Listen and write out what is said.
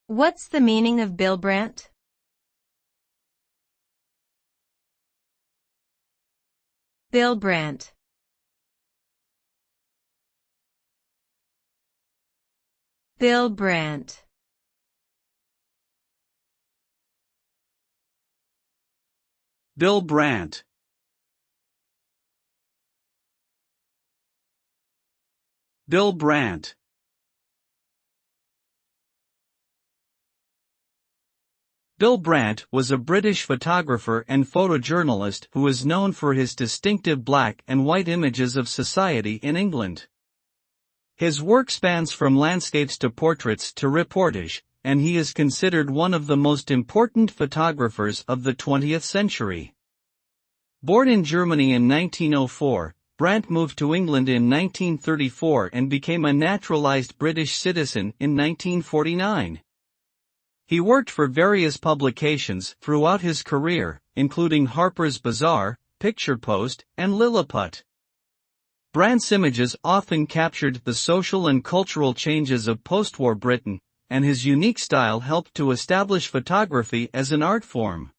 What's the meaning of Bill Brandt? Bill Brandt. Bill Brandt. Bill Brandt. Bill Brandt. Bill Brandt was a British photographer and photojournalist who is known for his distinctive black and white images of society in England. His work spans from landscapes to portraits to reportage, and he is considered one of the most important photographers of the 20th century. Born in Germany in 1904, Brandt moved to England in 1934 and became a naturalized British citizen in 1949. He worked for various publications throughout his career, including Harper's Bazaar, Picture Post, and Lilliput. Brandt's images often captured the social and cultural changes of post-war Britain, and his unique style helped to establish photography as an art form.